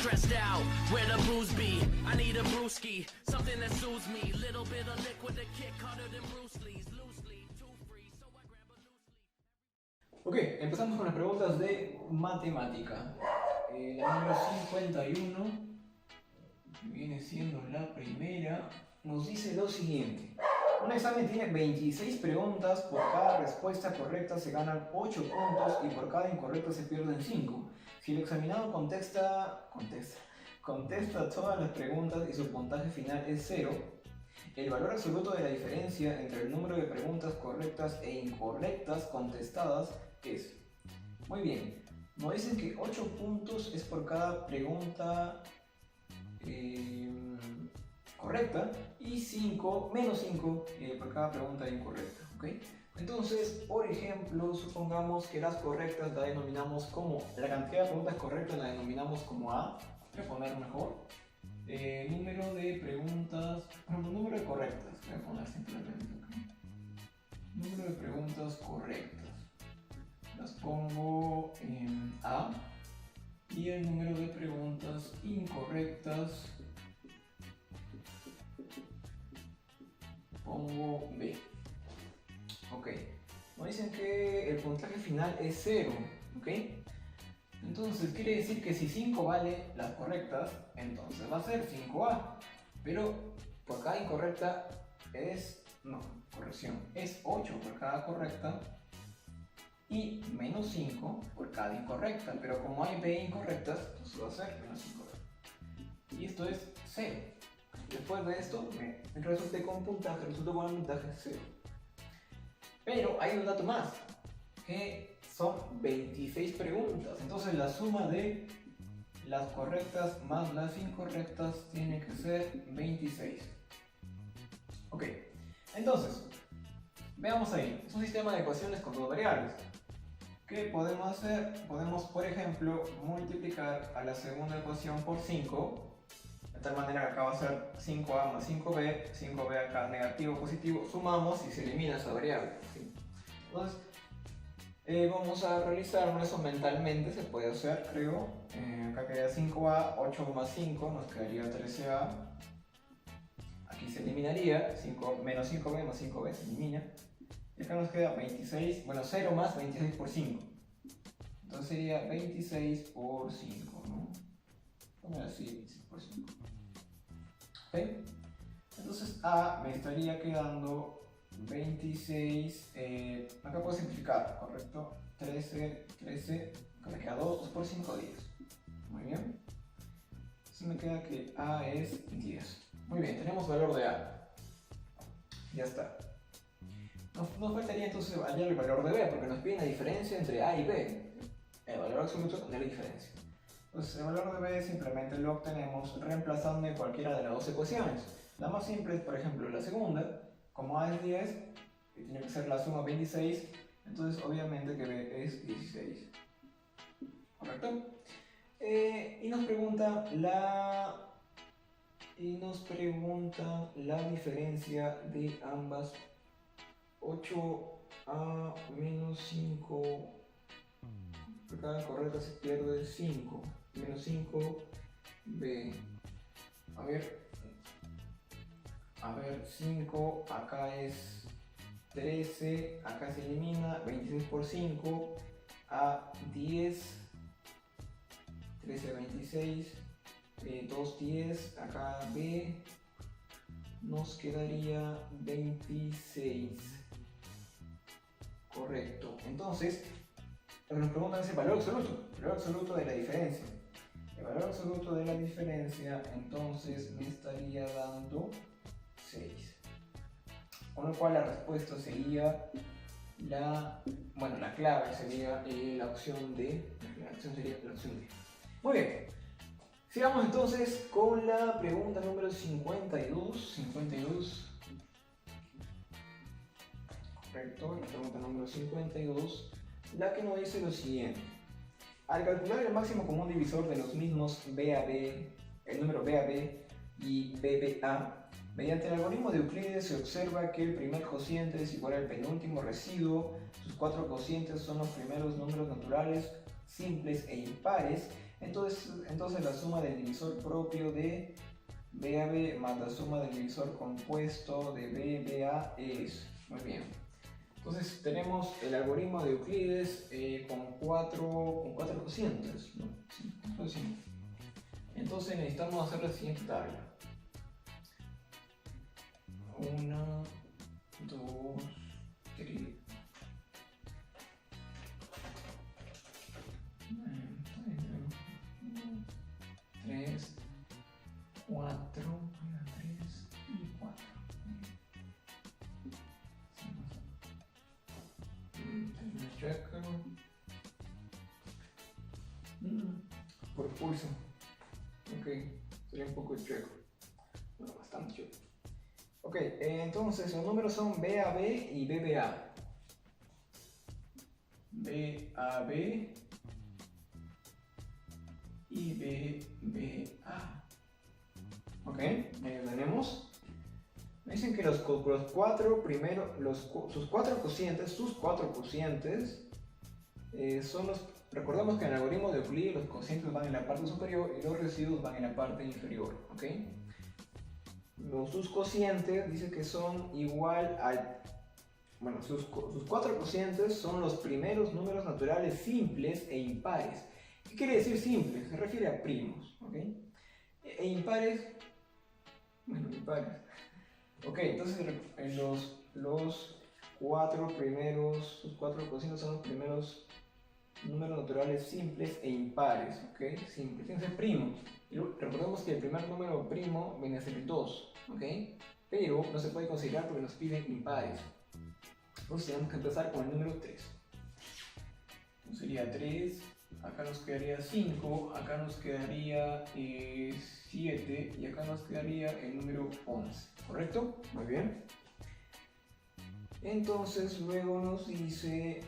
stressed out, where the booze be? I need a brewski, something that soothes me. Little bit of liquid to kick harder than Bruce Lee's. Loosely, too free, so I grab a loose leaf. Ok, empezamos con las preguntas de matemática. La número 51, que viene siendo la primera, nos dice lo siguiente. Un examen tiene 26 preguntas, por cada respuesta correcta se ganan 8 puntos y por cada incorrecta se pierden 5. Si el examinado contesta todas las preguntas y su puntaje final es 0, el valor absoluto de la diferencia entre el número de preguntas correctas e incorrectas contestadas es... Muy bien, nos dicen que 8 puntos es por cada pregunta correcta y menos 5 por cada pregunta incorrecta, ¿ok? Entonces, por ejemplo, supongamos que las correctas la denominamos como, la cantidad de preguntas correctas la denominamos como A, voy a poner mejor, número de preguntas, número de correctas, voy a poner simplemente, ¿ok? Número de preguntas correctas, las pongo en A, y el número de preguntas incorrectas pongo B. Ok, nos dicen que el puntaje final es 0, ¿ok? Entonces quiere decir que si 5 vale las correctas, entonces va a ser 5A. Pero por cada incorrecta es 8 por cada correcta y menos 5 por cada incorrecta. Pero como hay B incorrectas, entonces va a ser menos 5. Y esto es 0. Después de esto, resulta con un puntaje 0. Pero hay un dato más, que son 26 preguntas. Entonces la suma de las correctas más las incorrectas tiene que ser 26. Ok, entonces, veamos ahí. Es un sistema de ecuaciones con dos variables. ¿Qué podemos hacer? Podemos, por ejemplo, multiplicar a la segunda ecuación por 5. De tal manera que acá va a ser 5A más 5B, 5B acá negativo, positivo, sumamos y se elimina esa variable. ¿Sí? Entonces, vamos a realizar eso mentalmente, se puede hacer, creo. Acá quedaría 5A, 8 más 5, nos quedaría 13A. Aquí se eliminaría, menos 5B más 5B se elimina. Y acá nos queda 26, bueno, 0 más 26 por 5. Entonces sería 26 por 5, ¿no? Vamos a decir 26 por 5. ¿Ok? Entonces A me estaría quedando 26, acá puedo simplificar, ¿correcto? 13, acá me queda 2 por 5, 10. Muy bien. Entonces me queda que A es 10. Muy bien, tenemos valor de A. Ya está. Nos faltaría entonces hallar el valor de B, porque nos pide la diferencia entre A y B. El valor absoluto de la diferencia. Entonces el valor de B simplemente lo obtenemos reemplazando en cualquiera de las dos ecuaciones. La más simple es, por ejemplo, la segunda. Como A es 10, y tiene que ser la suma 26, entonces obviamente que B es 16. ¿Correcto? Y nos pregunta la diferencia de ambas. 8A menos 5, por cada correcta se pierde 5, menos 5B. A ver, 5, acá es 13, acá se elimina, 26 por 5, A 10, 13, 26, 2, 10, acá B, nos quedaría 26. Correcto. Entonces, lo que nos preguntan es el valor absoluto de la diferencia. El valor absoluto de la diferencia, entonces, me estaría dando 6. Con lo cual la respuesta sería la clave sería la opción D. La opción sería la opción D. Muy bien. Sigamos entonces con la pregunta número 52. Correcto, la pregunta número 52, la que nos dice lo siguiente. Al calcular el máximo común divisor de los mismos BAB, el número BAB y BBA, mediante el algoritmo de Euclides se observa que el primer cociente es igual al penúltimo residuo, sus 4 cocientes son los primeros números naturales simples e impares, entonces la suma del divisor propio de B a B más la suma del divisor compuesto de B a es, muy bien. Entonces tenemos el algoritmo de Euclides con cuatro cocientes, ¿no? Sí, entonces necesitamos hacer la siguiente tabla. 1, 2, 3. 3, 4, 3 y 4. Por pulso. Ok, sería un poco chueco. Bueno, bastante chueco. Ok, entonces los números son BAB y BBA. BAB y BBA. Ok, ahí lo tenemos. Me dicen que sus cuatro cocientes son los. Recordemos que en el algoritmo de Euclides los cocientes van en la parte superior y los residuos van en la parte inferior. ¿Ok? Sus cocientes dice que son igual al. Bueno, sus cuatro cocientes son los primeros números naturales simples e impares. ¿Qué quiere decir simples? Se refiere a primos. ¿Ok? E impares. Bueno, impares. Ok, entonces sus cuatro cocientes son los primeros números naturales simples e impares, ¿ok? Simples, tienen que ser primos. Y recordemos que el primer número primo viene a ser el 2, ¿ok? Pero no se puede considerar porque nos piden impares. Entonces tenemos que empezar con el número 3. Entonces sería 3, acá nos quedaría 5, acá nos quedaría 7 y acá nos quedaría el número 11, ¿correcto? Muy bien. Entonces luego nos dice,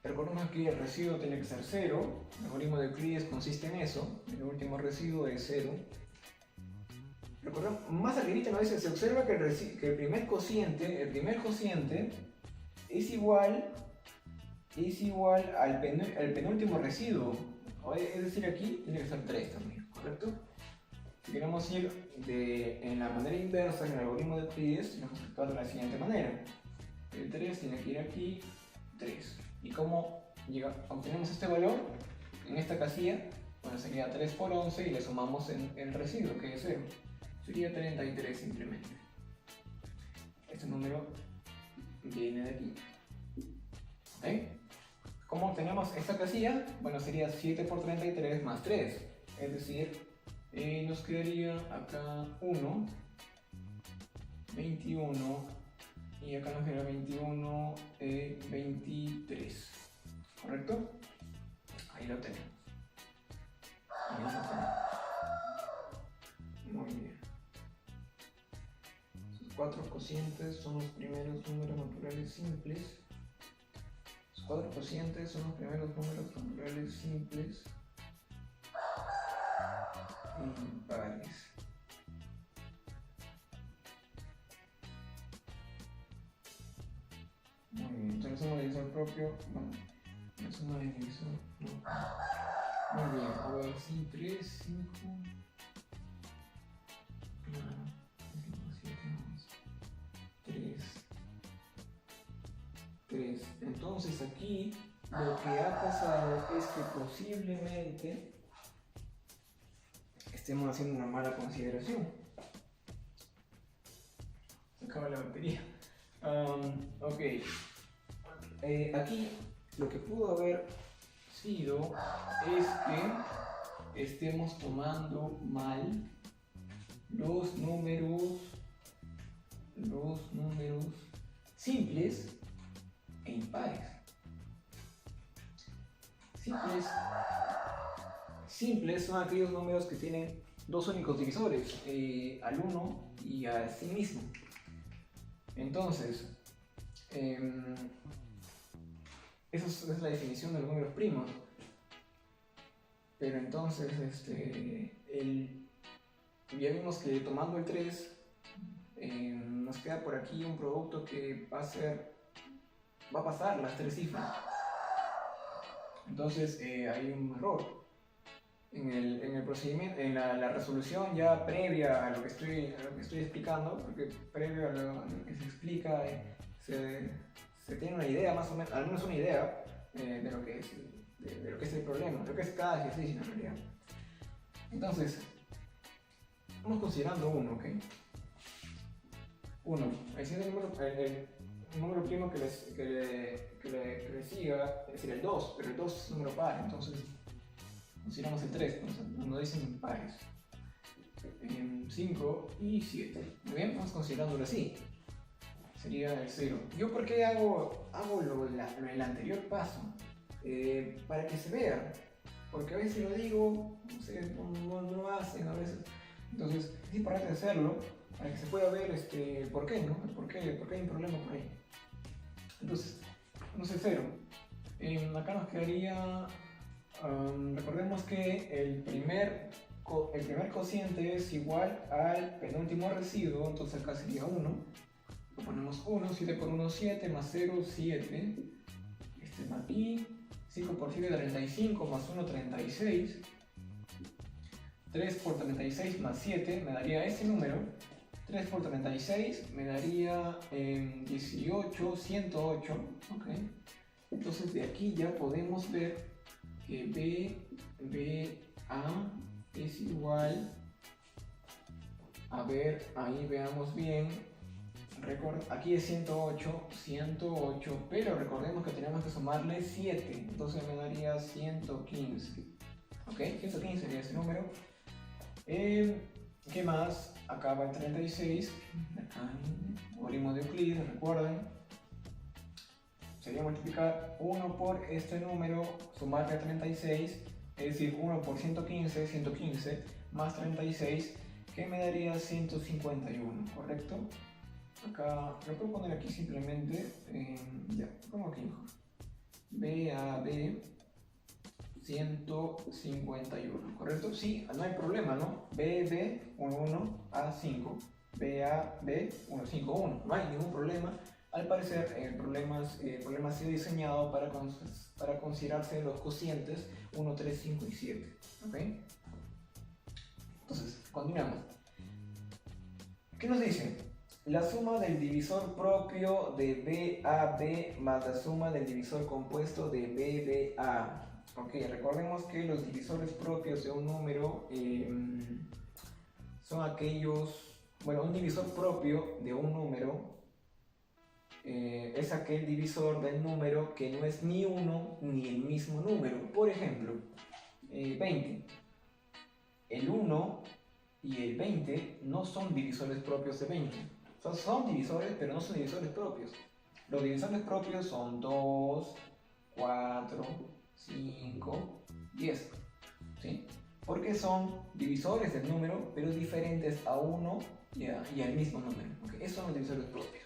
recordemos que el residuo tiene que ser 0, el algoritmo de Euclides consiste en eso, el último residuo es 0. Recordemos, más arribita nos dice, se observa que el primer cociente es igual al penúltimo residuo, es decir, aquí tiene que ser 3 también, ¿correcto? Si queremos ir en la manera inversa en el algoritmo de Euclides, tenemos que actuar de la siguiente manera. El 3 tiene que ir aquí, 3. ¿Y cómo obtenemos este valor? En esta casilla, bueno, sería 3 por 11 y le sumamos el residuo, que es 0. Sería 33 simplemente. Este número viene de aquí. ¿Ok? ¿Cómo obtenemos esta casilla? Bueno, sería 7 por 33 más 3. Es decir, nos quedaría acá 1, 21 y acá nos queda 21, 23. ¿Correcto? Ahí lo tenemos. Muy bien. Sus cuatro cocientes son los primeros números naturales simples. Sus cuatro cocientes son los primeros números naturales simples e impares. Muy bien, entonces la suma del divisor propio, bueno, la suma del divisor no. Muy bien, ahora sí, 3, 5, claro, 7, 11, 3. Entonces aquí lo que ha pasado es que posiblemente estemos haciendo una mala consideración. Se acaba la batería. Ok. Aquí lo que pudo haber sido es que estemos tomando mal los números simples e impares. Simples son aquellos números que tienen dos únicos divisores, al 1 y a sí mismo. Entonces, esa es la definición de los números primos. Pero entonces, ya vimos que tomando el 3, nos queda por aquí un producto que va a pasar las 3 cifras. Entonces hay un error en el procedimiento, en la resolución ya previa a lo que estoy explicando, porque previo a lo que se explica se tiene una idea más o menos, al menos una idea de lo que es de lo que es el problema, de lo que es cada ejercicio en realidad. Entonces, vamos considerando uno, ¿ok? Uno, el número primo que le siga, es decir, el 2, pero el 2 es un número par, entonces consideramos el 3, cuando dicen pares. 5 y 7. Muy bien, vamos considerándolo así. Sería el 0. ¿Yo por qué hago el anterior paso? Para que se vea. Porque a veces lo digo, no lo hacen a veces. Entonces es importante hacerlo para que se pueda ver el por qué, ¿no? Por qué hay un problema por ahí. Entonces, no sé, 0. Acá nos quedaría, recordemos que el primer cociente es igual al penúltimo residuo, entonces acá sería 1. Lo ponemos 1, 7 por 1, 7, más 0, 7. Y 5 por 7, 35, más 1, 36. 3 por 36 más 7 me daría ese número. 3 por 36 me daría 18, 108. ¿Okay? Entonces de aquí ya podemos ver que BA es igual, a ver, ahí veamos bien, aquí es 108, pero recordemos que tenemos que sumarle 7, entonces me daría 115. ¿Ok? 115 sería ese número. ¿Qué más? Acá va el 36, acá algoritmo de Euclides, recuerden. Sería multiplicar 1 por este número, sumarle a 36, es decir, 1 por 115, 115, más 36, que me daría 151, ¿correcto? Acá, lo puedo poner aquí simplemente, ya, pongo aquí mejor. BAB 151, ¿correcto? Sí, no hay problema, ¿no? BB 11 A5, BAB 151, no hay ningún problema. Al parecer, el problema ha sido diseñado para considerarse los cocientes 1, 3, 5 y 7. ¿Ok? Entonces, continuamos. ¿Qué nos dice? La suma del divisor propio de BAB más la suma del divisor compuesto de BBA. Ok, recordemos que los divisores propios de un número son aquellos... Bueno, un divisor propio de un número es aquel divisor del número que no es ni uno ni el mismo número. Por ejemplo, 20. El 1 y el 20 no son divisores propios de 20. O sea, son divisores, pero no son divisores propios. Los divisores propios son 2, 4, 5, 10. ¿Sí? Porque son divisores del número, pero diferentes a uno y al mismo número. ¿Okay? Esos son los divisores propios.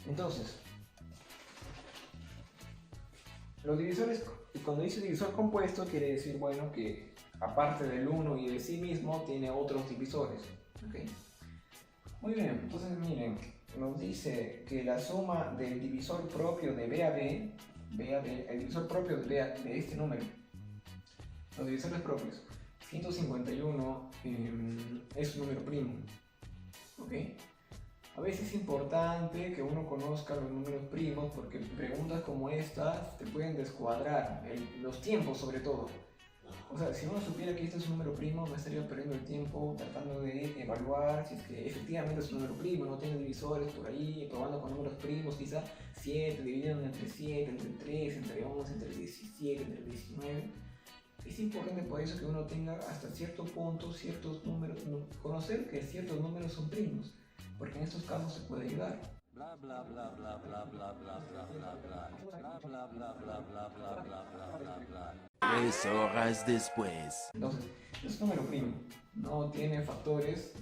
Entonces, los divisores, cuando dice divisor compuesto, quiere decir, bueno, que aparte del 1 y de sí mismo, tiene otros divisores. ¿Okay? Muy bien, entonces miren, nos dice que la suma del divisor propio de BAB, el divisor propio de este número, los divisores propios, 151 es un número primo. ¿Ok? A veces es importante que uno conozca los números primos porque preguntas como estas te pueden descuadrar, los tiempos sobre todo. O sea, si uno supiera que este es un número primo, no estaría perdiendo el tiempo tratando de evaluar si es que efectivamente es un número primo, no tiene divisores por ahí, probando con números primos, quizá 7, dividiendo entre 7, entre 3, entre 11, entre 17, entre 19. Es importante por eso que uno tenga hasta cierto punto ciertos números, conocer que ciertos números son primos, porque en estos casos se puede ayudar. Bla bla bla bla bla bla bla bla bla bla bla bla bla bla bla bla bla bla bla. 3 horas después. Entonces, es un número primo, no tiene factores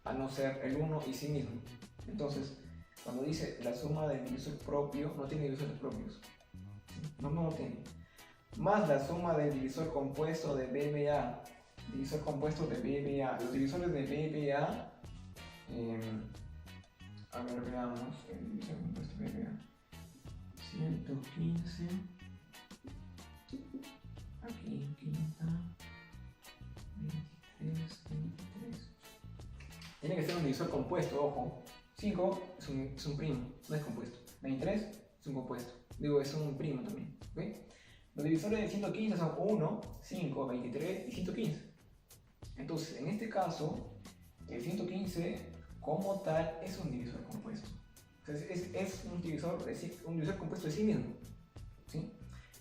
a no ser el 1 y sí mismo. Entonces, cuando dice la suma del divisor propio, no tiene divisores propios. No lo tiene. Más la suma del divisor compuesto de BBA. Divisor compuesto de BBA. Los divisores de BBA. A ver, veamos. El divisor compuesto de BBA. 115. Tiene que ser un divisor compuesto, ojo. 5 es un primo, no es compuesto. 23 es un compuesto. Digo, es un primo también. ¿Okay? Los divisores de 115 son 1, 5, 23 y 115. Entonces, en este caso, el 115 como tal es un divisor compuesto. Es un divisor compuesto de sí mismo. ¿Sí?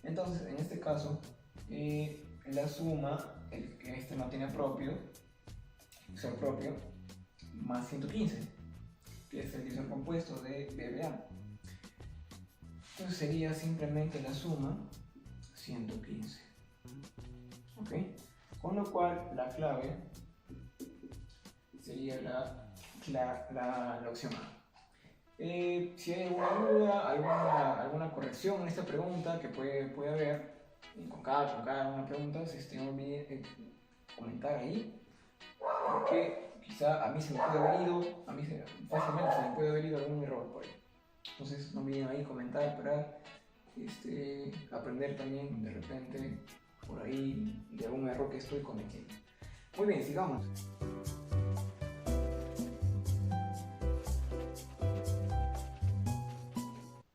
Entonces, en este caso, la suma, este no tiene propio, más 115, que es el divisor compuesto de BBA. Entonces sería simplemente la suma 115. ¿Ok? Con lo cual la clave sería la opción A. Si hay alguna duda, alguna corrección en esta pregunta que puede haber, con cada una pregunta, no olviden comentar ahí, porque quizá a mí se me puede haber ido, fácilmente se me puede haber ido algún error por ahí. Entonces no olviden ahí comentar para aprender también de repente por ahí de algún error que estoy cometiendo. Muy bien, sigamos.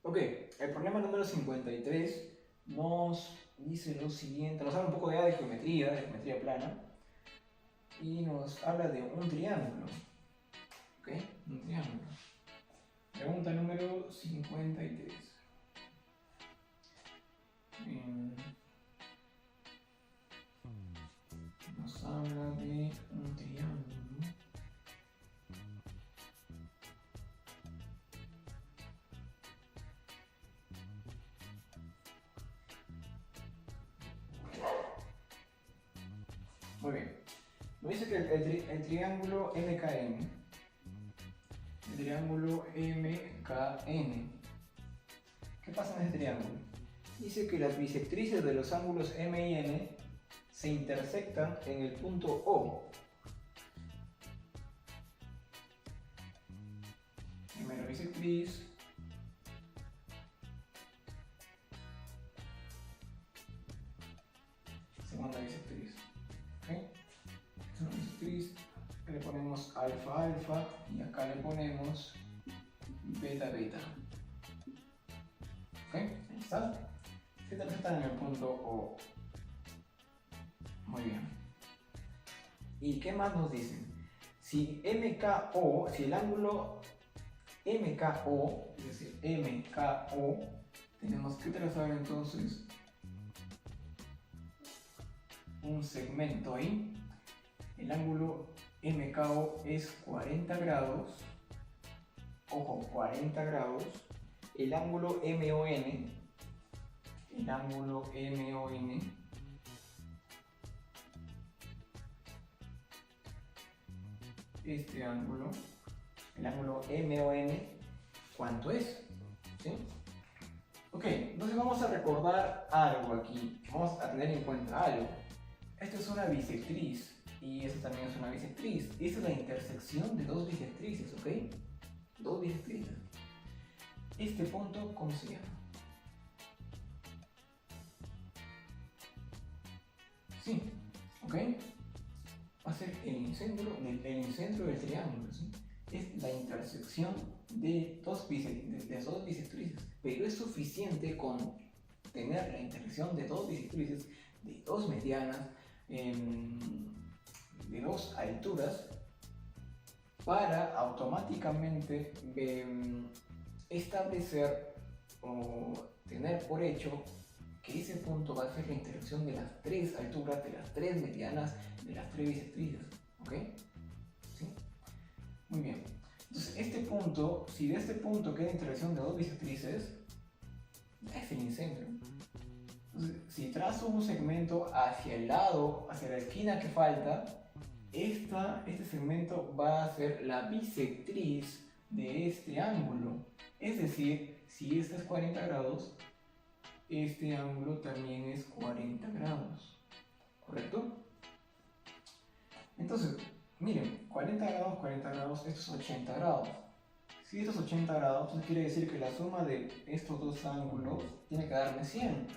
Ok, el problema número 53 nos dice lo siguiente, nos habla un poco de geometría plana, y nos habla de un triángulo. Ok, un triángulo. Pregunta número 53. Nos habla de un triángulo. Muy bien. Nos dice que el triángulo MKN. El triángulo MKN. ¿Qué pasa en este triángulo? Dice que las bisectrices de los ángulos M y N se intersectan en el punto O. Primera bisectriz. Segunda bisectriz. ¿Okay? Es una bisectriz. Le ponemos alfa alfa y acá le ponemos beta beta. ¿Ok? Ahí está. Se intersectan en el punto O. Muy bien. ¿Y qué más nos dicen? Si MKO, si el ángulo MKO, es decir, MKO, tenemos que trazar entonces un segmento ahí. El ángulo MKO es 40 grados. Ojo, 40 grados. El ángulo MON, este ángulo, el ángulo MON, ¿cuánto es? ¿Sí? Ok, entonces vamos a recordar algo aquí, vamos a tener en cuenta algo. Esta es una bisectriz y esta también es una bisectriz. Esta es la intersección de dos bisectrices, ¿ok? Dos bisectrices. Este punto, ¿cómo se llama? Sí, ¿ok? Va a ser el centro del triángulo, ¿sí? Es la intersección de dos bisectrices, pero es suficiente con tener la intersección de dos bisectrices, de dos medianas, de dos alturas, para automáticamente establecer o tener por hecho que ese punto va a ser la intersección de las tres alturas, de las tres medianas, de las tres bisectrices. ¿Ok? ¿Sí? Muy bien. Entonces, este punto, si de este punto queda intersección de dos bisectrices, es el incentro. Entonces, si trazo un segmento hacia el lado, hacia la esquina que falta, este segmento va a ser la bisectriz de este ángulo. Es decir, si este es 40 grados, este ángulo también es 40 grados. ¿Correcto? Entonces, miren, 40 grados, esto es 80 grados. Si esto es 80 grados, entonces quiere decir que la suma de estos dos ángulos tiene que darme 100.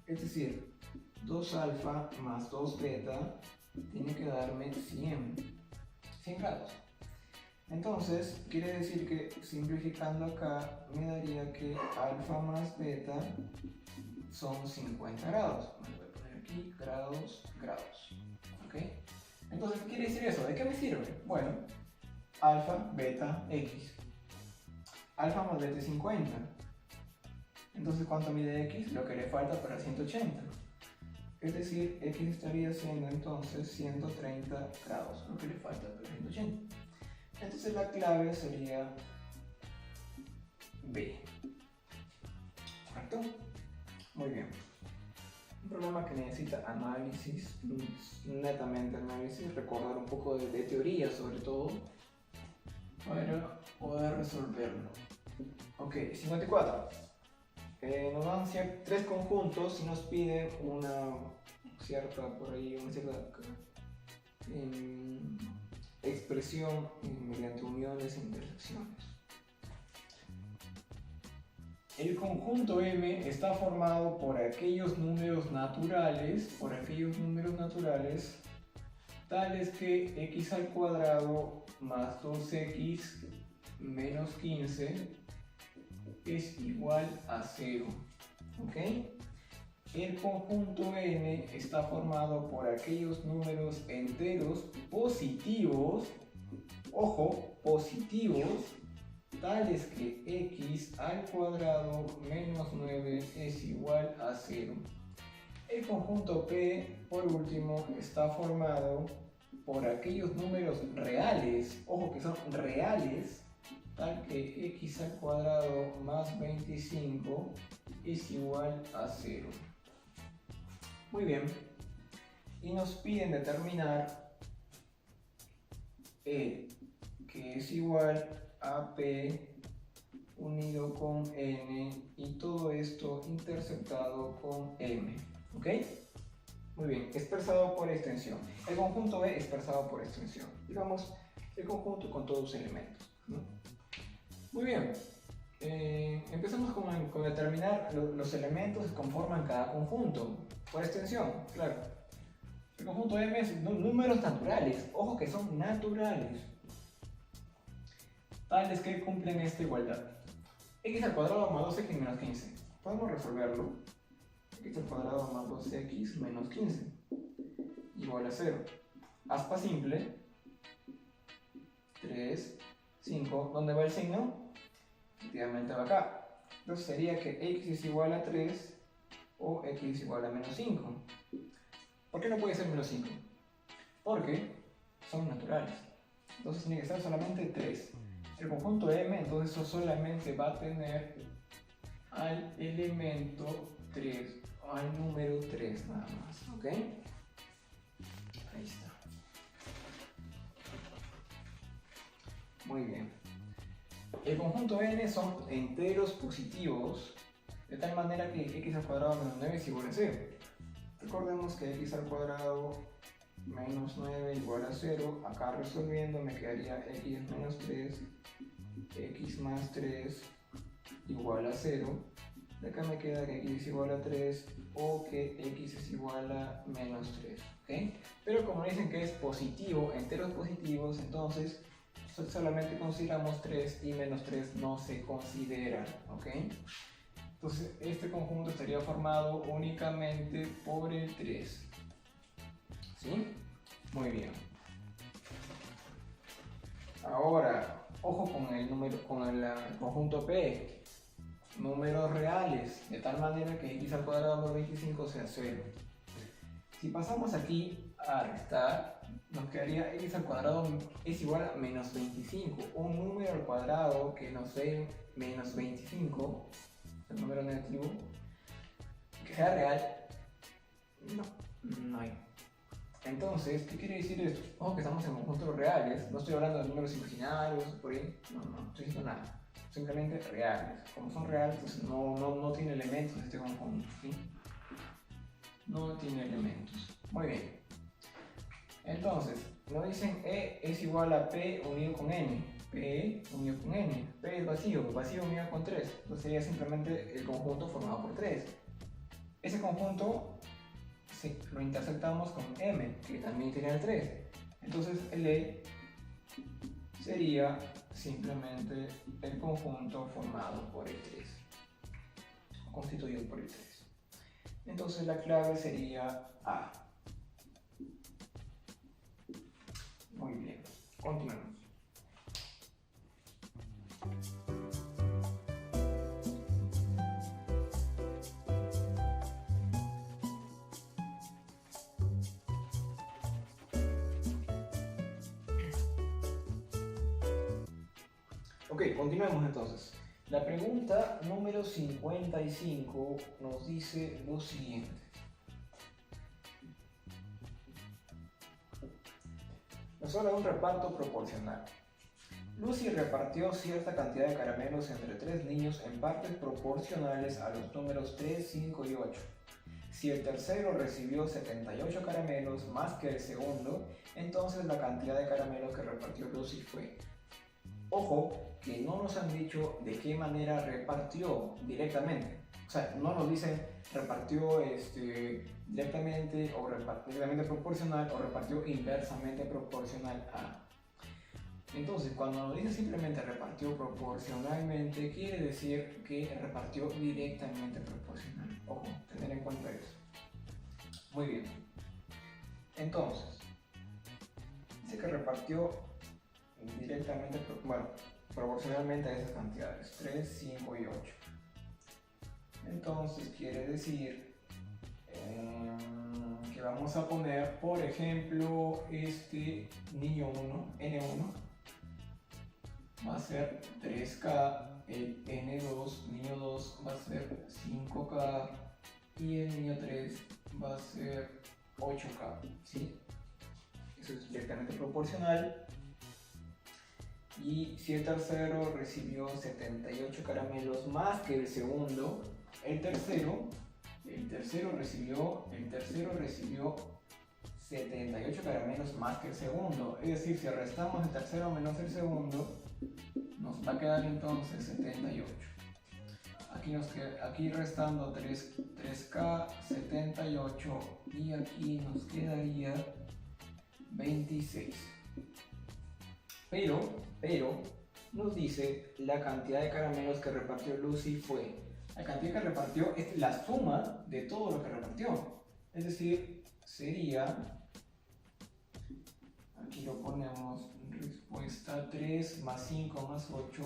Es decir, 2 alfa más 2 beta tiene que darme 100 grados. Entonces, quiere decir que simplificando acá me daría que alfa más beta son 50 grados. Me voy a poner aquí grados, grados. ¿Ok? Entonces, ¿qué quiere decir eso? ¿De qué me sirve? Bueno, alfa, beta, x. Alfa más beta es 50. Entonces, ¿cuánto mide x? Lo que le falta para 180. Es decir, x estaría siendo entonces 130 grados, lo que le falta para 180. Entonces la clave sería B. ¿Correcto? Muy bien. Un problema que necesita análisis, netamente análisis, recordar un poco de teoría sobre todo, para poder resolverlo. Ok, 54. Nos dan tres conjuntos y nos piden una cierta, por ahí, una cierta expresión mediante uniones e intersecciones. El conjunto M está formado por aquellos números naturales, tales que x al cuadrado más 2x menos 15 es igual a 0. ¿Ok? El conjunto N está formado por aquellos números enteros positivos, ojo, positivos, tales que x al cuadrado menos 9 es igual a 0. El conjunto P, por último, está formado por aquellos números reales, ojo que son reales, tal que x al cuadrado más 25 es igual a 0. Muy bien. Y nos piden determinar E, que es igual a P unido con N y todo esto interceptado con M. ¿Ok? Muy bien, expresado por extensión. El conjunto E expresado por extensión. Digamos, el conjunto con todos sus elementos, ¿no? Muy bien. Empezamos con determinar los elementos que conforman cada conjunto. Por extensión, claro. El conjunto M es números naturales. Ojo que son naturales. Tales que cumplen esta igualdad. X al cuadrado más 2x menos 15. Podemos resolverlo. X al cuadrado más 2x menos 15 igual a 0. Aspa simple. 3, 5. ¿Dónde va el signo? Efectivamente va acá. Entonces sería que x es igual a 3 o x es igual a menos 5. ¿Por qué no puede ser menos 5? Porque son naturales. Entonces tiene que ser solamente 3. El conjunto M entonces eso solamente va a tener al elemento 3, al número 3 nada más. ¿Ok? Ahí está. Muy bien. El conjunto N son enteros positivos, de tal manera que x al cuadrado menos 9 es igual a 0. Recordemos que x al cuadrado menos 9 igual a 0. Acá resolviendo me quedaría x menos 3, x más 3 igual a 0. De acá me queda que x es igual a 3 o que x es igual a menos 3. ¿Okay? Pero como dicen que es positivo, enteros positivos, entonces solamente consideramos 3 y menos 3 no se consideran, ¿ok? Entonces este conjunto estaría formado únicamente por el 3. ¿Sí? Muy bien. Ahora, ojo con el conjunto P. Números reales, de tal manera que x al cuadrado por 25 sea 0. Si pasamos aquí a restar, nos quedaría x al cuadrado es igual a menos 25. Un número al cuadrado que nos dé menos 25, el número negativo, que sea real, no hay. Entonces, ¿qué quiere decir esto? Ojo que estamos en conjuntos reales, no estoy hablando de números imaginarios, por ahí, no estoy diciendo nada. Simplemente reales. Como son reales, pues no tiene elementos este conjunto, ¿sí? No tiene elementos. Muy bien. Entonces, nos dicen E es igual a P unido con N. P unido con N. P es vacío unido con 3. Entonces sería simplemente el conjunto formado por 3. Ese conjunto lo intersectamos con M, que también tiene el 3. Entonces el E sería simplemente el conjunto formado por el 3, o constituido por el 3. Entonces la clave sería A. Muy bien, continuemos. Ok, continuemos entonces. La pregunta número 55 nos dice lo siguiente. Nos habla de un reparto proporcional. Lucy repartió cierta cantidad de caramelos entre 3 niños en partes proporcionales a los números 3, 5 y 8. Si el tercero recibió 78 caramelos más que el segundo, entonces la cantidad de caramelos que repartió Lucy fue. Ojo, que no nos han dicho de qué manera repartió directamente. O sea, no nos dicen repartió directamente o directamente proporcional o repartió inversamente proporcional a. Entonces, cuando nos dice simplemente repartió proporcionalmente, quiere decir que repartió directamente proporcional. Ojo, tener en cuenta eso. Muy bien. Entonces, dice que repartió directamente, proporcionalmente a esas cantidades, 3, 5 y 8. Entonces quiere decir que vamos a poner, por ejemplo, este niño 1, N1, va a ser 3K, el N2, niño 2 va a ser 5K y el niño 3 va a ser 8K, ¿sí? Eso es directamente proporcional. Y si el tercero recibió 78 caramelos más que el segundo, el tercero recibió 78 caramelos más que el segundo. Es decir, si restamos el tercero menos el segundo, nos va a quedar entonces 78. Aquí restando 3K, 78 y aquí nos quedaría 26. Pero nos dice la cantidad de caramelos que repartió Lucy fue. La cantidad que repartió es la suma de todo lo que repartió. Es decir, sería, aquí lo ponemos, respuesta 3 más 5 más 8,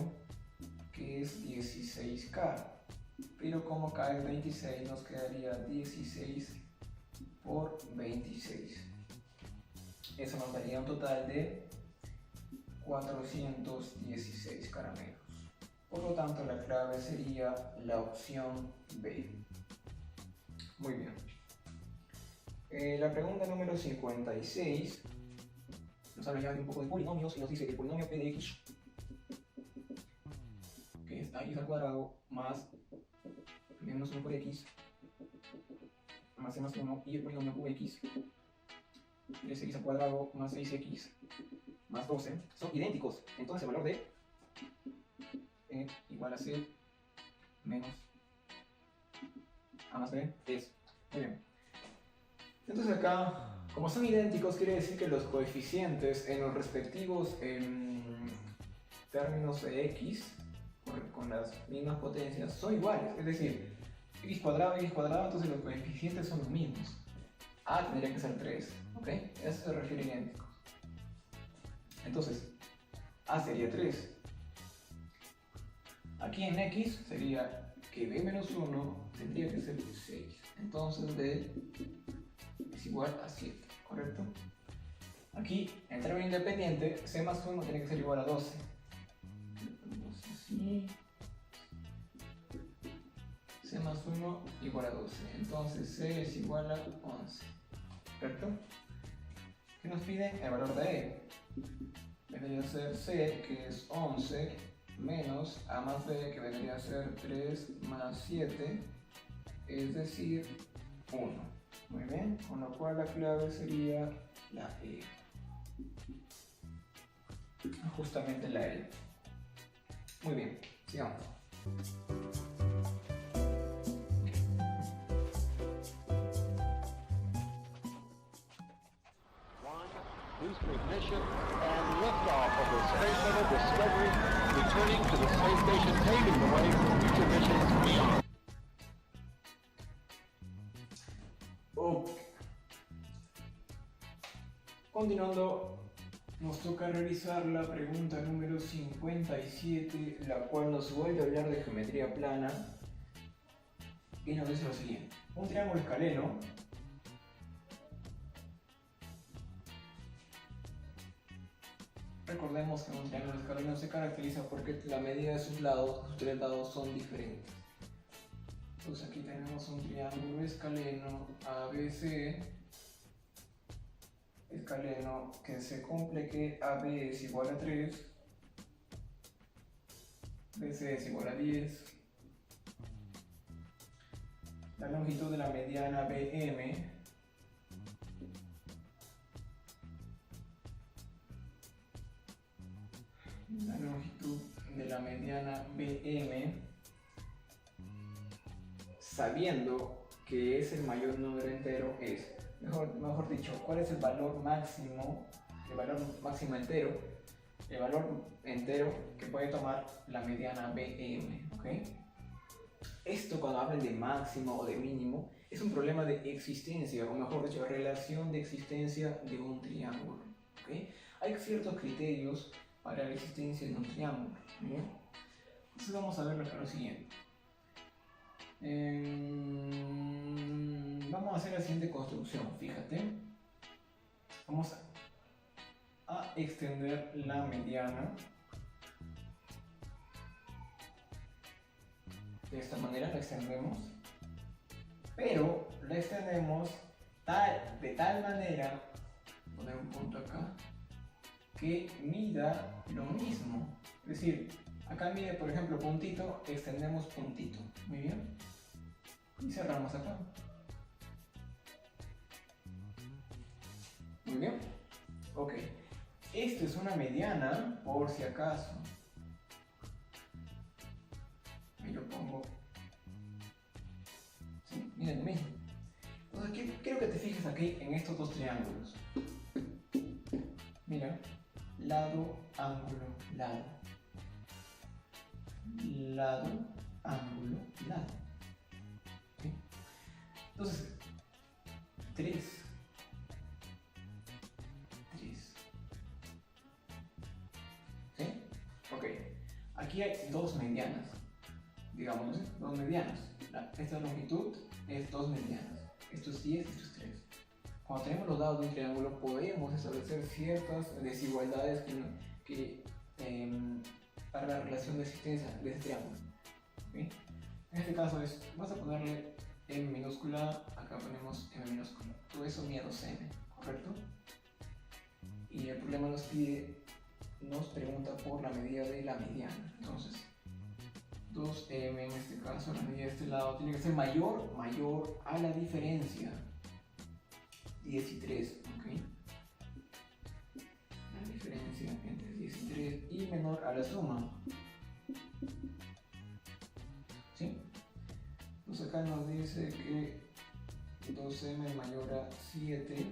que es 16K. Pero como K es 26, nos quedaría 16 por 26. Eso nos daría un total de 416 caramelos. Por lo tanto, la clave sería la opción B. Muy bien. La pregunta número 56 nos habla ya de un poco de polinomios y nos dice que el polinomio p de x, que es x al cuadrado más menos 1 por x, más c más 1, y el polinomio qx, 3x al cuadrado más 6x más 12, son idénticos. Entonces el valor de e igual a c menos a más b es. Muy bien. Entonces acá, como son idénticos, quiere decir que los coeficientes en los respectivos términos de x, con las mismas potencias, son iguales. Es decir, x cuadrado, entonces los coeficientes son los mismos. A tendría que ser 3, ¿ok? Eso se refiere a idénticos. Entonces, A sería 3. Aquí en X sería que B menos 1 tendría que ser 6. Entonces B es igual a 7, ¿correcto? Aquí, en término independiente, C más 1 tiene que ser igual a 12. Entonces, así. C más 1 igual a 12. Entonces C es igual a 11. ¿Correcto? ¿Qué nos piden? El valor de E. Vendría a ser C, que es 11, menos A más B, que vendría a ser 3 más 7, es decir, 1. Muy bien, con lo cual la clave sería la E. Justamente la E. Muy bien, sigamos. systems to ignition and liftoff of the Space Shuttle Discovery, returning to the space station, paving the way for future missions beyond. Ok. Continuando, nos toca revisar la pregunta número 57, la cual nos vuelve a hablar de geometría plana y nos dice lo siguiente. Un triángulo escaleno recordemos que un triángulo escaleno se caracteriza porque la medida de sus lados, sus tres lados son diferentes. Entonces aquí tenemos un triángulo escaleno ABC, escaleno que se cumple que AB es igual a 3, BC es igual a 10, la longitud de la mediana BM la longitud de la mediana BM, sabiendo que es el mayor número entero, es, mejor dicho, cuál es el valor máximo entero, el valor entero que puede tomar la mediana BM, ¿ok? Esto, cuando hablan de máximo o de mínimo, es un problema de existencia, o mejor dicho, relación de existencia de un triángulo, ¿ok? Hay ciertos criterios para la existencia de un triángulo, ¿bien? Entonces vamos a ver lo siguiente. Vamos a hacer la siguiente construcción, fíjate. Vamos a extender la mediana de esta manera, la extendemos, pero la extendemos de tal manera, poner un punto acá, que mida lo mismo. Es decir, acá mide, por ejemplo, puntito, extendemos puntito. Muy bien. Y cerramos acá. Muy bien. Ok. Esto es una mediana, por si acaso. Ahí lo pongo. Sí, miren lo mismo. Entonces, quiero que te fijes aquí en estos dos triángulos. Mira. Lado, ángulo, lado. Lado, ángulo, lado. ¿Sí? Entonces, 3. ¿Sí? Ok. Aquí hay dos medianas. Digamos, dos medianas. Esta longitud es dos medianas. Esto es 10, esto es 3. Cuando tenemos los lados de un triángulo podemos establecer ciertas desigualdades para la relación de existencia de este triángulo. ¿Okay? En este caso vas a ponerle M minúscula, acá ponemos M minúscula. Todo eso mide 2M, ¿correcto? Y el problema nos pregunta por la medida de la mediana. Entonces, 2M en este caso, la medida de este lado tiene que ser mayor a la diferencia. 10 y 3, ¿ok? La diferencia entre 10 y 3 y menor a la suma. ¿Sí? Entonces acá nos dice que 2m es mayor a 7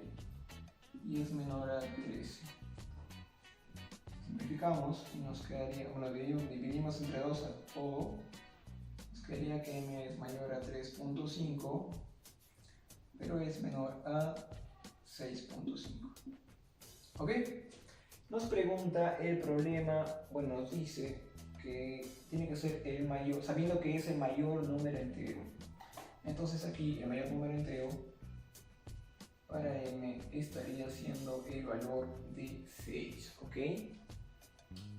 y es menor a 13. Simplificamos y nos quedaría, bueno, dividimos entre 2 o nos quedaría que m es mayor a 3.5, pero es menor a 6.5. ¿Ok? Nos pregunta el problema, bueno, nos dice que tiene que ser el mayor, sabiendo que es el mayor número entero. Entonces aquí el mayor número entero para m estaría siendo el valor de 6. ¿Ok?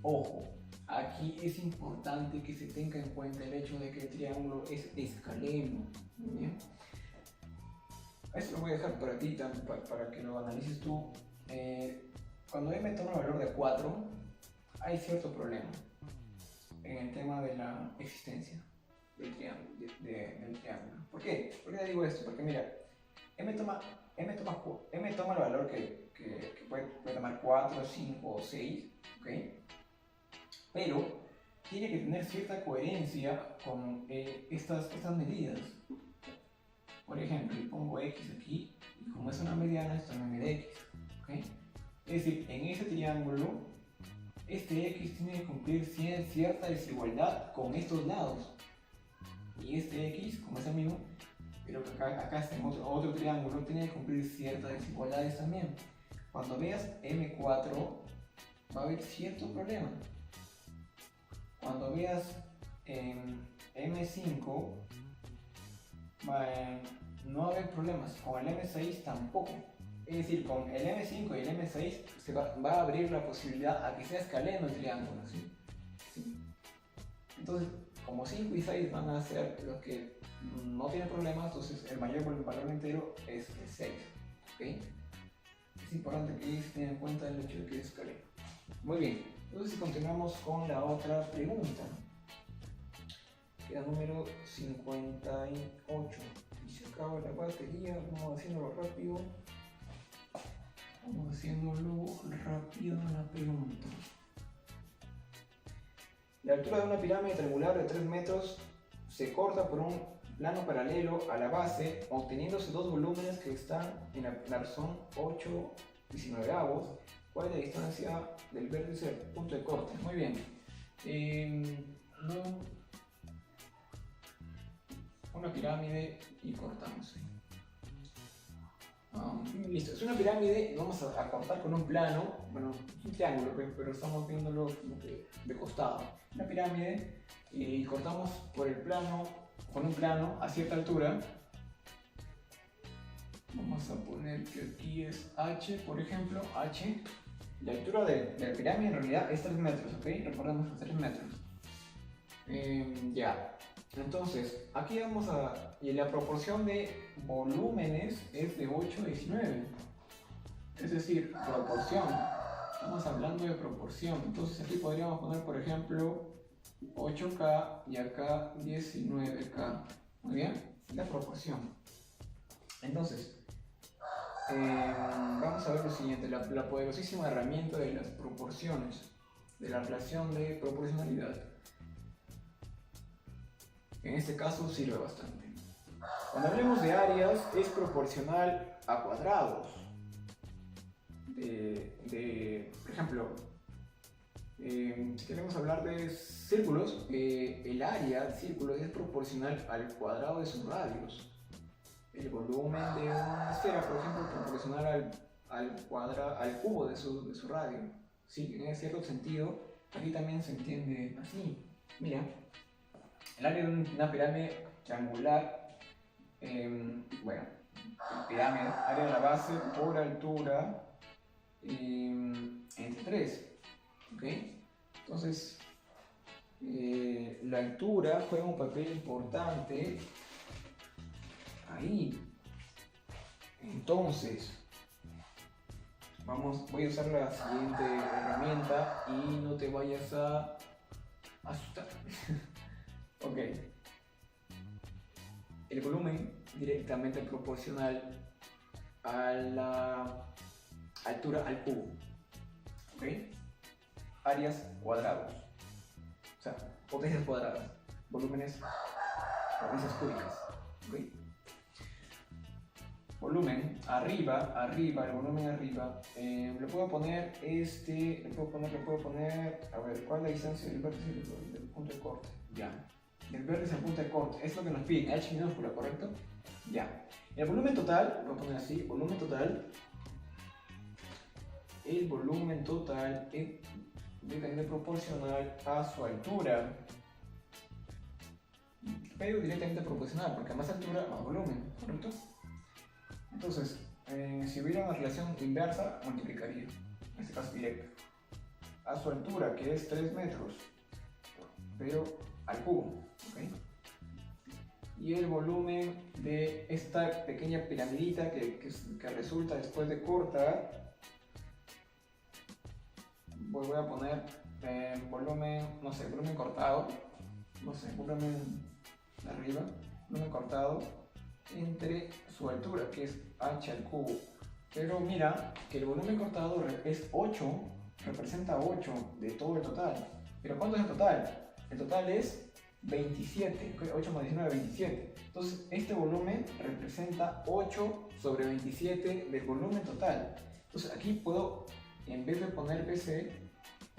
Ojo, aquí es importante que se tenga en cuenta el hecho de que el triángulo es escaleno. ¿Bien? Esto lo voy a dejar para ti, para que lo analices tú. Cuando m toma el valor de 4, hay cierto problema en el tema de la existencia del triángulo. ¿Por qué? ¿Por qué te digo esto? Porque mira, m toma el valor que puede tomar 4, 5 o 6, ¿ok? Pero tiene que tener cierta coherencia con estas medidas. Por ejemplo, le pongo x aquí y como es una mediana, esto me mide x, ¿ok? Es decir, en ese triángulo, este X tiene que cumplir cierta desigualdad con estos lados. Y este X, como es el mismo, pero que acá está en otro triángulo, tiene que cumplir ciertas desigualdades también. Cuando veas M4, va a haber cierto problema. Cuando veas M5, no va a haber problemas. Con el M6 tampoco. Es decir, con el M5 y el M6 se va a abrir la posibilidad a que sea escaleno el triángulo, ¿sí? ¿Sí? Entonces, como 5 y 6 van a ser los que no tienen problemas, entonces el mayor valor entero es el 6. ¿Okay? Es importante que se tengan en cuenta el hecho de que es escaleno. Muy bien, entonces continuamos con la otra pregunta. Queda número 58. Y se acaba la batería, vamos haciéndolo rápido. Vamos haciéndolo rápido en la pregunta. La altura de una pirámide triangular de 3 metros se corta por un plano paralelo a la base, obteniéndose dos volúmenes que están en la razón 8 y 19avos. ¿Cuál es la distancia del vértice al punto de corte? Muy bien. Una pirámide y cortamos. Listo, es una pirámide, vamos a cortar con un plano, bueno, es un triángulo, pero estamos viéndolo como que de costado. Una pirámide y cortamos por el plano, con un plano a cierta altura. Vamos a poner que aquí es H, por ejemplo, H. La altura de la pirámide en realidad es 3 metros, ¿ok? Recordemos que es 3 metros. Ya. Entonces, aquí vamos a... y la proporción de volúmenes es de 8 a 19. Es decir, proporción. Estamos hablando de proporción. Entonces aquí podríamos poner, por ejemplo, 8K y acá 19K. Muy bien, la proporción. Entonces, vamos a ver lo siguiente. La poderosísima herramienta de las proporciones. De la relación de proporcionalidad. En este caso sirve bastante. Cuando hablemos de áreas, es proporcional a cuadrados. Por ejemplo, si queremos hablar de círculos, el área del círculo es proporcional al cuadrado de sus radios. El volumen de una esfera, por ejemplo, es proporcional al cubo de su radio. Sí, en cierto sentido, aquí también se entiende así. Mira. El área de una pirámide triangular, bueno, pirámide, área de la base por altura entre 3, ¿ok? Entonces, la altura juega un papel importante ahí. Entonces, voy a usar la siguiente herramienta y no te vayas a asustar. Ok, el volumen directamente proporcional a la altura al cubo, ok, áreas cuadrados, o sea, potencias cuadradas, volúmenes, potencias cúbicas, ok. Volumen, arriba, el volumen arriba, le puedo poner le puedo poner, a ver, ¿cuál es la distancia del vértice del punto de corte? Ya. Del vértice al punto de corte, es lo que nos piden, H minúscula, ¿correcto? Ya. El volumen total, voy a poner así, volumen total. El volumen total es directamente proporcional a su altura. Pero directamente proporcional, porque a más altura, más volumen, ¿correcto? Entonces, si hubiera una relación inversa, multiplicaría, en este caso directa. A su altura, que es 3 metros, pero al cubo, ¿ok? Y el volumen de esta pequeña piramidita que resulta después de cortar, voy a poner volumen, no sé, volumen cortado, no sé, volumen de arriba, volumen cortado entre su altura, que es h al cubo. Pero mira que el volumen cortado es 8, representa 8 de todo el total. ¿Pero cuánto es el total? El total es 27, 8 más 19, 27. Entonces este volumen representa 8 sobre 27 del volumen total. Entonces aquí puedo en vez de poner BC,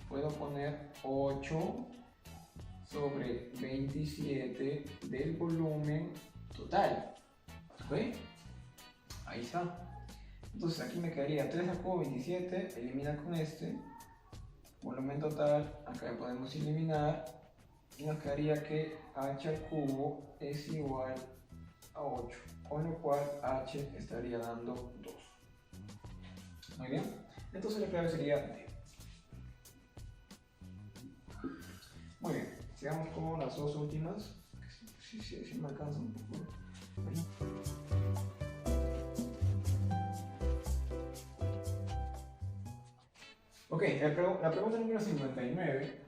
puedo poner 8 sobre 27 del volumen total. ¿Ok? Ahí está. Entonces aquí me quedaría 3 al cubo 27, elimina con este. Volumen total, acá ya podemos eliminar. Y nos quedaría que h al cubo es igual a 8. Con lo cual h estaría dando 2. Muy bien. Entonces la clave sería D. Muy bien. Sigamos con las dos últimas. Si me alcanza un poco. Ok, la pregunta número 59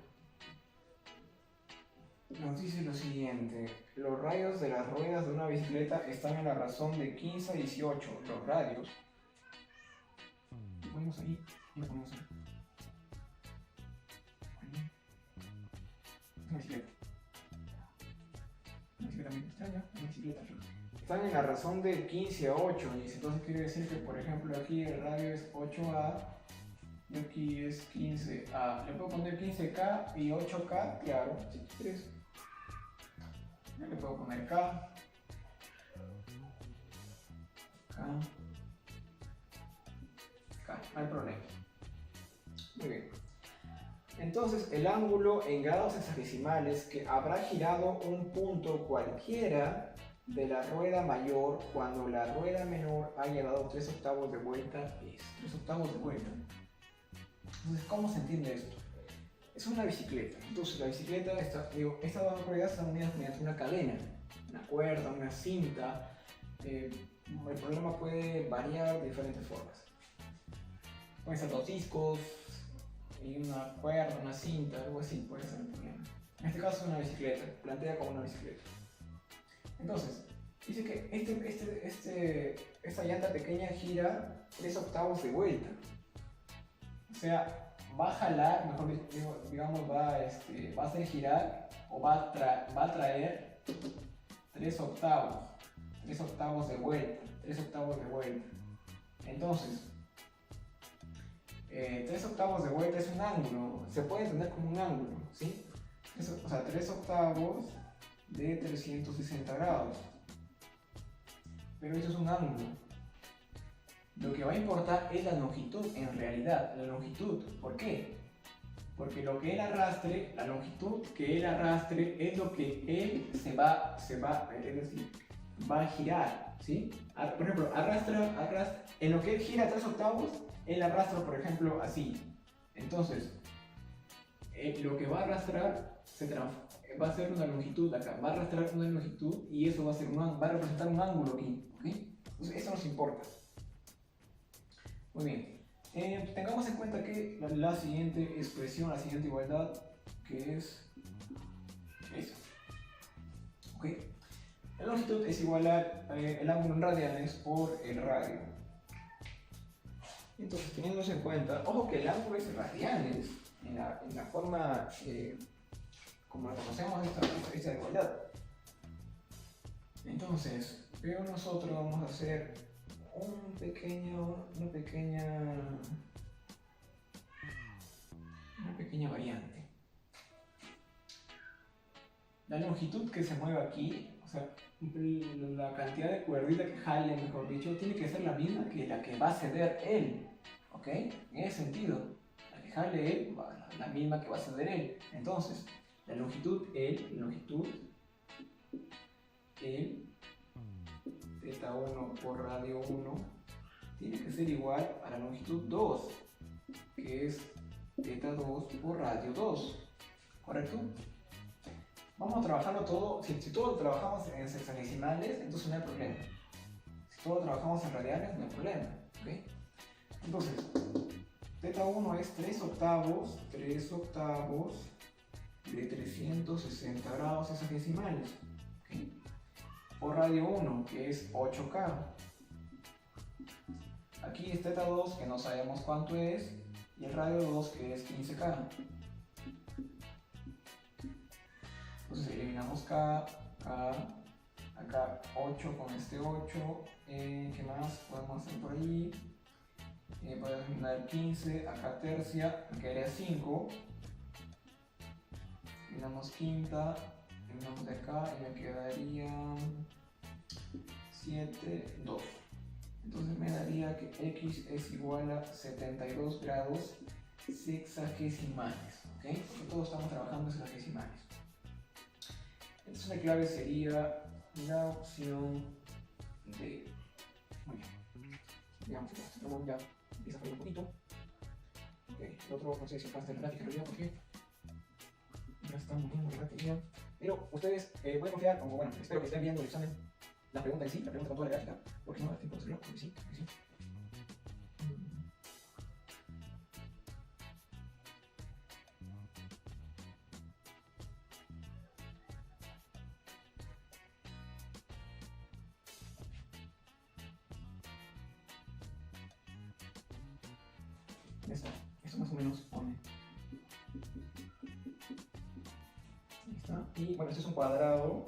nos dice lo siguiente. Los radios de las ruedas de una bicicleta están en la razón de 15 a 18. Los radios. Lo ponemos ahí y lo ponemos ahí. Una bicicleta. Una bicicleta muy extraña. Una bicicleta. Están en la razón de 15 a 8. Y entonces quiere decir que, por ejemplo, aquí el radio es 8A. Y aquí es 15A. ¿Le puedo poner 15K y 8K? Claro, si quieres. Ya le puedo poner K. K. K, no hay problema. Muy bien. Entonces, el ángulo en grados hexagesimales que habrá girado un punto cualquiera de la rueda mayor cuando la rueda menor haya dado 3 octavos de vuelta es 3 octavos de vuelta. Entonces, ¿cómo se entiende esto? Es una bicicleta. Entonces, la bicicleta, estas dos ruedas están unidas mediante una cadena, una cuerda, una cinta. El problema puede variar de diferentes formas. Pueden ser 2 discos y una cuerda, una cinta, algo así puede ser el problema. En este caso es una bicicleta, plantea como una bicicleta. Entonces, dice que esta llanta pequeña gira 3 octavos de vuelta. O sea, va a jalar, mejor digamos, va a hacer girar o va a traer 3 octavos de vuelta, 3 octavos de vuelta. Entonces, 3 octavos de vuelta es un ángulo, se puede entender como un ángulo, ¿sí? O sea, 3 octavos de 360 grados. Pero eso es un ángulo. Lo que va a importar es la longitud en realidad, la longitud. ¿Por qué? Porque lo que él arrastre, la longitud que él arrastre es lo que él va a girar, ¿sí? Por ejemplo, arrastra, en lo que él gira 3 octavos, él arrastra, por ejemplo, así. Entonces, lo que va a arrastrar va a ser una longitud acá, va a arrastrar una longitud y eso va a representar un ángulo aquí, ¿ok? Entonces, eso nos importa. Muy bien, tengamos en cuenta que la siguiente expresión, la siguiente igualdad, que es esta. ¿Ok? La longitud es igual al ángulo en radianes por el radio. Entonces, teniendo eso en cuenta, ojo que el ángulo es en radianes, en la forma como la conocemos esta igualdad. Entonces, pero nosotros vamos a hacer una pequeña variante. La longitud que se mueve aquí, o sea, la cantidad de cuerdita que jale, mejor dicho, tiene que ser la misma que la que va a ceder él, ¿ok? En ese sentido, la que jale él, la misma que va a ceder él. Entonces, la longitud Z1 por radio 1 tiene que ser igual a la longitud 2, que es Z2 por radio 2, ¿correcto? Vamos a trabajarlo todo, si todo lo trabajamos en sexagesimales, entonces no hay problema. Si todo lo trabajamos en radianes, no hay problema, ¿ok? Entonces, Z1 es 3 octavos de 360 grados sexagesimales, ¿ok? Por radio 1, que es 8K. Aquí es Z2, que no sabemos cuánto es, y el radio 2, que es 15K. Entonces eliminamos K, acá 8 con este 8, ¿qué más podemos hacer por ahí? Podemos dar 15, acá tercia, me quedaría 5. Eliminamos quinta, eliminamos de acá y me quedaría 7, 2. Entonces me daría que x es igual a 72 grados sexagesimales, ¿ok? Porque todos estamos trabajando en sexagesimales. Entonces la clave sería la opción D. Muy bien. Digamos que esto ya empieza a fallar un poquito. Ok, el otro no sé si pasa de gráfica en realidad porque ya estamos viendo la batería. Pero ustedes pueden confiar, como bueno, espero que estén viendo el examen, la pregunta en sí, la pregunta con toda la gráfica, porque no da tiempo de hacerlo, porque sí, porque sí. Esto más o menos pone. Ahí está. Y bueno, este es un cuadrado.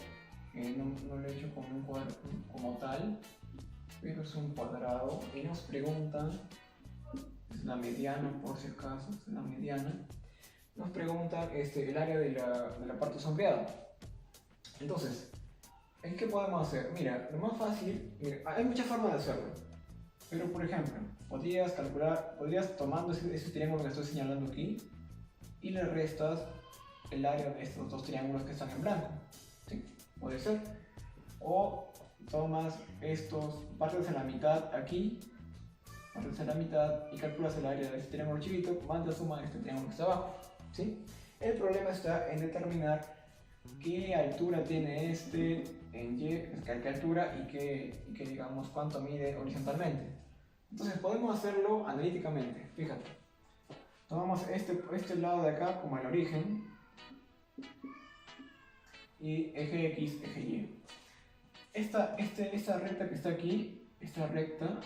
No lo he hecho como un cuadrado como tal, pero es un cuadrado. Y nos preguntan, es la mediana por si acaso, es la mediana. Nos preguntan el área de la parte sombreada. Entonces, ¿qué podemos hacer? Mira, lo más fácil, mira, hay muchas formas de hacerlo. Pero por ejemplo, podrías tomando ese triángulo que estoy señalando aquí y le restas el área de estos dos triángulos que están en blanco. ¿Sí? Puede ser. O tomas partes a la mitad aquí, partes a la mitad y calculas el área de este triángulo chiquito, más la suma de este triángulo que está abajo. ¿Sí? El problema está en determinar qué altura tiene en Y, qué altura y qué digamos cuánto mide horizontalmente. Entonces podemos hacerlo analíticamente. Fíjate, tomamos este lado de acá como el origen y eje X, eje Y. Esta recta que está aquí, esta recta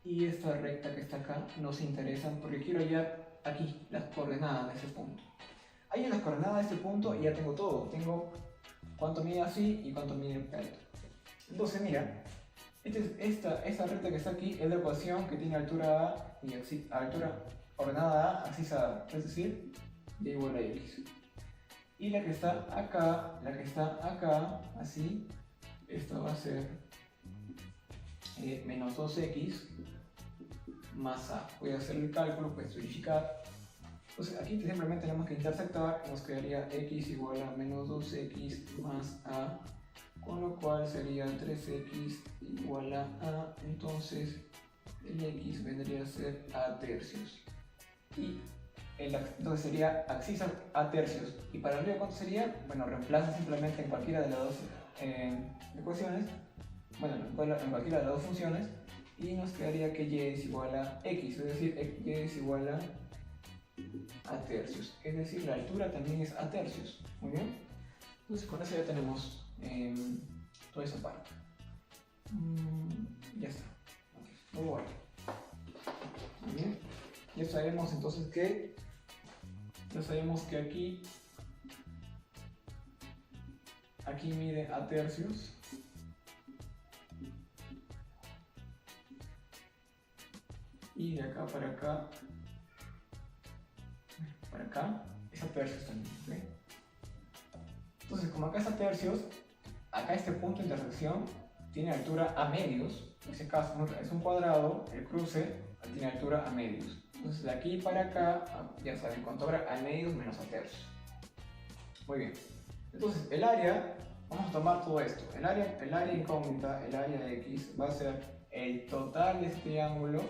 y esta recta que está acá nos interesan porque quiero hallar aquí las coordenadas de ese punto. Ahí en las coordenadas de este punto ya tengo todo. Tengo cuánto mide así y cuánto mide el alto. Entonces mira, esta recta que está aquí es la ecuación que tiene altura A y altura ordenada A, abscisa A, es decir, y igual a X. Y la que está acá, así, esto va a ser menos 2x más A. Voy a hacer el cálculo, puedes verificar. Entonces aquí simplemente tenemos que intersectar y nos quedaría x igual a menos 2x más a, con lo cual sería 3x igual a a, entonces el x vendría a ser a tercios. Y entonces sería abscisa a tercios. ¿Y para arriba cuánto sería? Bueno, reemplaza simplemente en cualquiera de las dos ecuaciones, bueno, en cualquiera de las dos funciones, y nos quedaría que y es igual a x, es decir, y es igual a tercios, es decir, la altura también es a tercios. Muy bien, entonces con eso ya tenemos toda esa parte. Ya está. Muy bueno. Muy bien, ya sabemos entonces que aquí mide a tercios. Y de acá para acá es a tercios también. ¿Okay? Entonces, como acá es a tercios, acá este punto de intersección tiene altura a medios. En ese caso es un cuadrado, el cruce tiene altura a medios. Entonces, de aquí para acá, ya saben cuánto habrá, a medios menos a tercios. Muy bien. Entonces, el área, vamos a tomar todo esto. El área incógnita, el área de X, va a ser el total de este triángulo.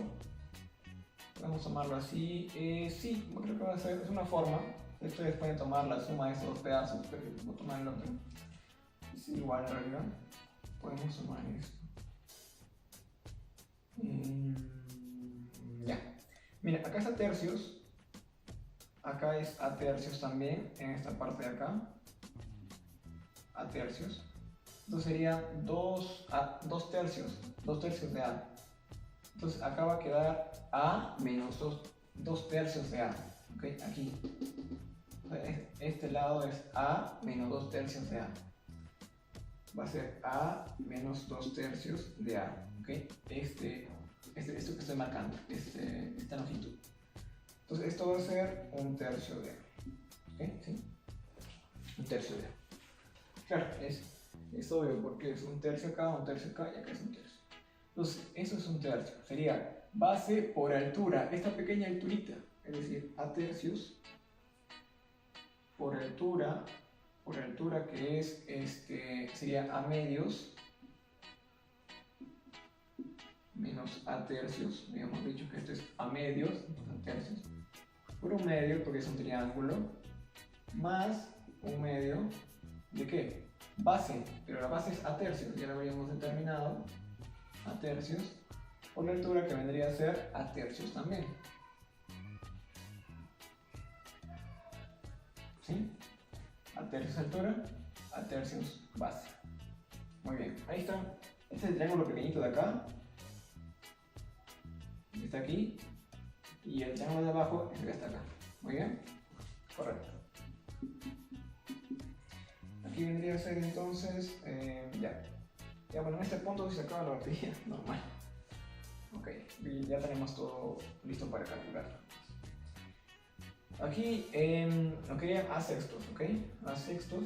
Podemos tomarlo así. Sí, creo que va a ser, es una forma. Ustedes pueden tomar la suma de estos dos pedazos, pero voy a tomar el otro. Es igual en realidad. Podemos sumar esto. Ya. Mira, acá es a tercios. Acá es a tercios también, en esta parte de acá. A tercios. Entonces sería 2 tercios. 2 tercios de A. Entonces acá va a quedar A menos 2 tercios de A. ¿Ok? Aquí. Este lado es A menos 2 tercios de A. Va a ser A menos 2 tercios de A. ¿Ok? Esto que está estoy marcando esta longitud. Entonces esto va a ser un tercio de A. ¿Ok? ¿Sí? Un tercio de A. Claro, es obvio porque es un tercio acá y acá es un tercio. Entonces eso es un tercio. Sería base por altura, esta pequeña alturita, es decir, A tercios por altura que es, sería A medios menos A tercios, habíamos dicho que esto es A medios, A tercios, por un medio, porque es un triángulo, más un medio, ¿de qué? Base, pero la base es A tercios, ya lo habíamos determinado, A tercios, por la altura que vendría a ser A tercios también. ¿Sí? A tercios altura, A tercios base. Muy bien, ahí está. Este es el triángulo pequeñito de acá. Está aquí. Y el triángulo de abajo es el que está acá. Muy bien. Correcto. Aquí vendría a ser entonces, ya bueno, en este punto se acaba la batería, normal. Ok, y ya tenemos todo listo para calcular. Aquí lo querían A sextos, ¿ok? A sextos.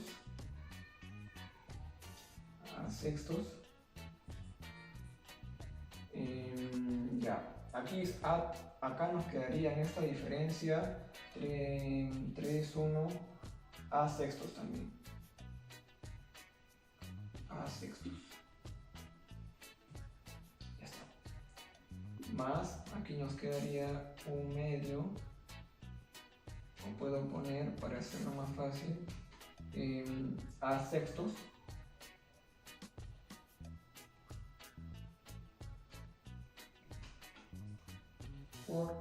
Ya, aquí es A, acá nos quedaría en esta diferencia 3, 1, A sextos también. A sextos. Ya está. Más, aquí nos quedaría un medio. O puedo poner, para hacerlo más fácil, A sextos por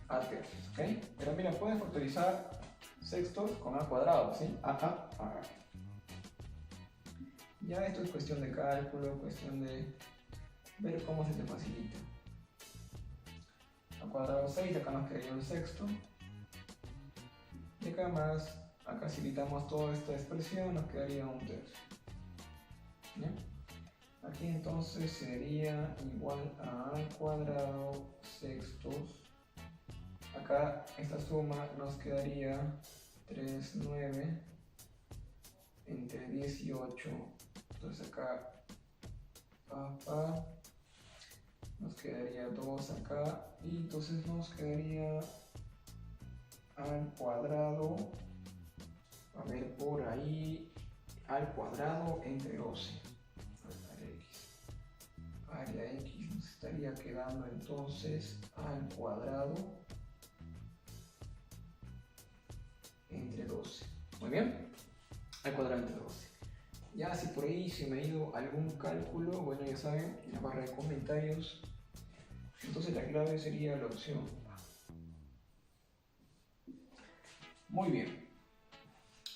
A tercios, ¿ok? Pero mira, puedes factorizar sextos con A cuadrado, ¿sí? A. Ya esto es cuestión de cálculo, cuestión de ver cómo se te facilita. A cuadrado 6, acá nos quedaría un sexto. Y acá más, acá si quitamos toda esta expresión, nos quedaría un tercio. ¿Ya? Aquí entonces sería igual a al cuadrado sextos. Acá esta suma nos quedaría 3, 9 entre 18. Entonces acá nos quedaría 2 acá y entonces nos quedaría al cuadrado, a ver por ahí, al cuadrado entre 12. Área X nos estaría quedando entonces al cuadrado entre 12. Muy bien, al cuadrado entre 12. Ya si por ahí se me ha ido algún cálculo, bueno ya saben, en la barra de comentarios. Entonces la clave sería la opción A. Muy bien.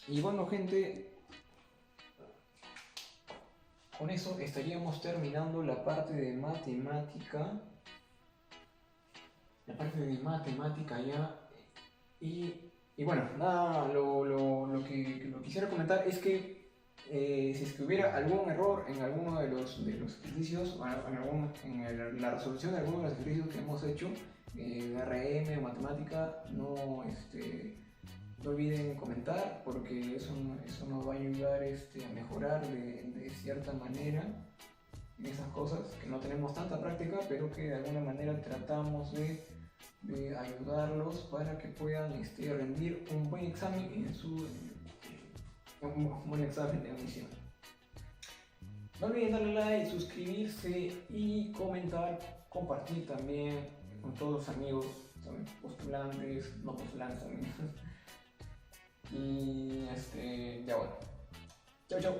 Y bueno gente, con eso estaríamos terminando la parte de matemática. Ya. Y bueno, nada, lo que quisiera comentar es que si es que hubiera algún error en alguno de los ejercicios, en la resolución de alguno de los ejercicios que hemos hecho, RM o matemática, no olviden comentar porque eso nos va a ayudar a mejorar de cierta manera en esas cosas que no tenemos tanta práctica, pero que de alguna manera tratamos de ayudarlos para que puedan rendir un buen examen un buen examen de admisión. No olviden darle like, suscribirse y comentar, compartir también con todos los amigos, también postulantes, no postulantes también. Y ya bueno. Chau.